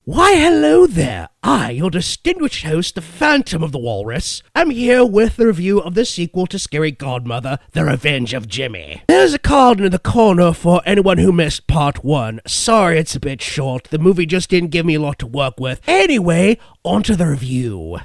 Why, hello there. I, your distinguished host, the Phantom of the Walrus, am here with the review of the sequel to Scary Godmother, The Revenge of Jimmy. There's a card in the corner for anyone who missed part 1. Sorry it's a bit short, the movie just didn't give me a lot to work with. Anyway, on to the review.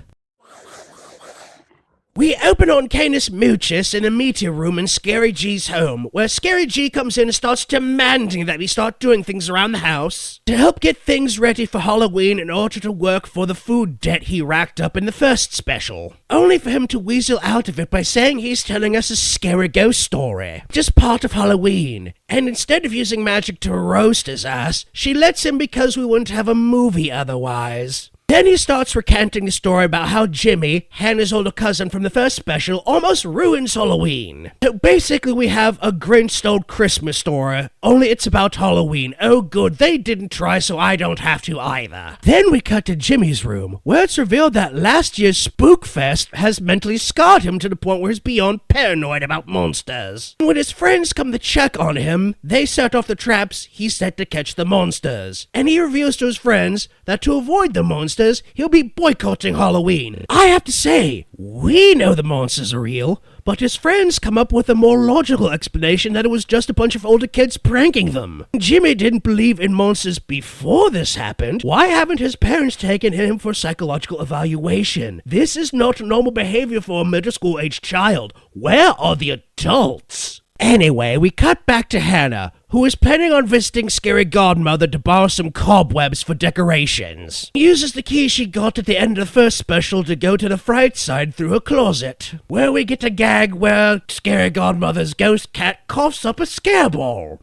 We open on Canis Muchus in a meteor room in Scary G's home, where Scary G comes in and starts demanding that we start doing things around the house to help get things ready for Halloween in order to work for the food debt he racked up in the first special. Only for him to weasel out of it by saying he's telling us a scary ghost story, just part of Halloween. And instead of using magic to roast his ass, she lets him because we wouldn't have a movie otherwise. Then he starts recanting the story about how Jimmy, Hannah's older cousin from the first special, almost ruins Halloween. So basically we have a Grinch-stole Christmas story, only it's about Halloween. Oh good, they didn't try, so I don't have to either. Then we cut to Jimmy's room, where it's revealed that last year's Spook Fest has mentally scarred him to the point where he's beyond paranoid about monsters. When his friends come to check on him, they set off the traps he set to catch the monsters. And he reveals to his friends that to avoid the monsters, he'll be boycotting Halloween. I have to say, we know the monsters are real, but his friends come up with a more logical explanation that it was just a bunch of older kids pranking them. Jimmy didn't believe in monsters before this happened. Why haven't his parents taken him for psychological evaluation? This is not normal behavior for a middle school aged child. Where are the adults? Anyway, we cut back to Hannah, who is planning on visiting Scary Godmother to borrow some cobwebs for decorations. She uses the key she got at the end of the first special to go to the Fright side through her closet, where we get a gag where Scary Godmother's ghost cat coughs up a scare ball.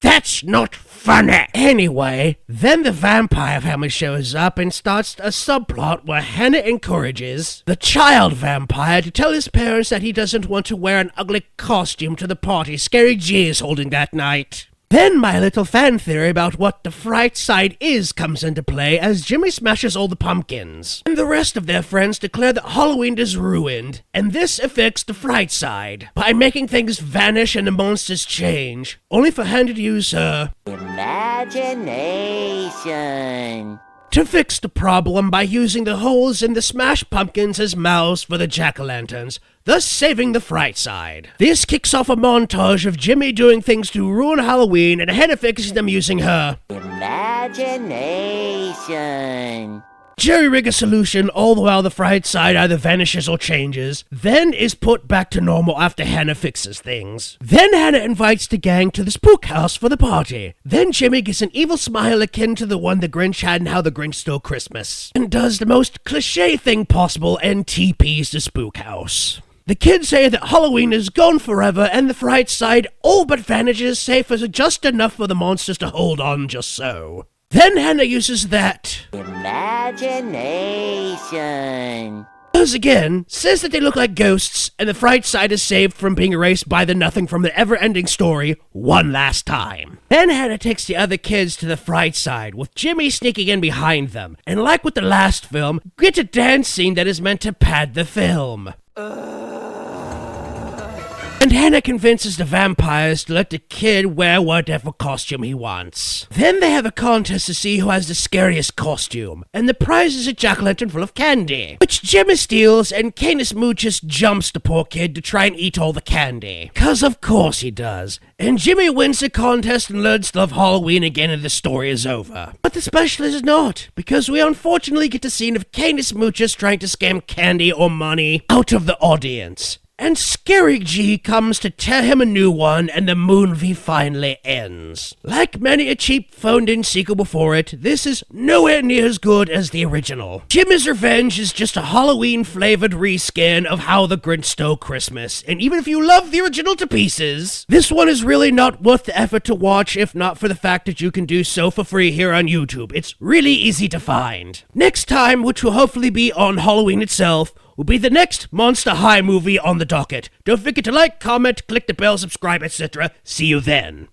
That's not funny! Anyway, then the vampire family shows up and starts a subplot where Hannah encourages the child vampire to tell his parents that he doesn't want to wear an ugly costume to the party Scary G is holding that night. Then my little fan theory about what the Fright side is comes into play as Jimmy smashes all the pumpkins, and the rest of their friends declare that Halloween is ruined, and this affects the Fright side by making things vanish and the monsters change, only for Hannah to use her imagination to fix the problem by using the holes in the smashed pumpkins as mouths for the jack-o'-lanterns, thus saving the Fright side. This kicks off a montage of Jimmy doing things to ruin Halloween and Hannah fixing them using her imagination. Jerry-rig a solution all the while the Fright side either vanishes or changes, then is put back to normal after Hannah fixes things. Then Hannah invites the gang to the spook house for the party. Then Jimmy gets an evil smile akin to the one the Grinch had in How the Grinch Stole Christmas, and does the most cliche thing possible and TPs the spook house. The kids say that Halloween is gone forever and the Fright side all but vanishes, safe as just enough for the monsters to hold on just so. Then Hannah uses that imagination. Goes again, says that they look like ghosts, and the Fright side is saved from being erased by the nothing from the ever-ending story one last time. Then Hannah takes the other kids to the Fright side, with Jimmy sneaking in behind them, and like with the last film, get a dance scene that is meant to pad the film. And Hannah convinces the vampires to let the kid wear whatever costume he wants. Then they have a contest to see who has the scariest costume, and the prize is a jack-o'-lantern full of candy, which Jimmy steals, and Canis Muchus jumps the poor kid to try and eat all the candy. 'Cause of course he does. And Jimmy wins the contest and learns to love Halloween again and the story is over. But the special is not, because we unfortunately get a scene of Canis Muchus trying to scam candy or money out of the audience. And Scary G comes to tell him a new one, and the movie finally ends. Like many a cheap phoned-in sequel before it, this is nowhere near as good as the original. Jimmy's Revenge is just a Halloween-flavored reskin of How the Grinch Stole Christmas, and even if you love the original to pieces, this one is really not worth the effort to watch if not for the fact that you can do so for free here on YouTube. It's really easy to find. Next time, which will hopefully be on Halloween itself, will be the next Monster High movie on the docket. Don't forget to like, comment, click the bell, subscribe, etc. See you then.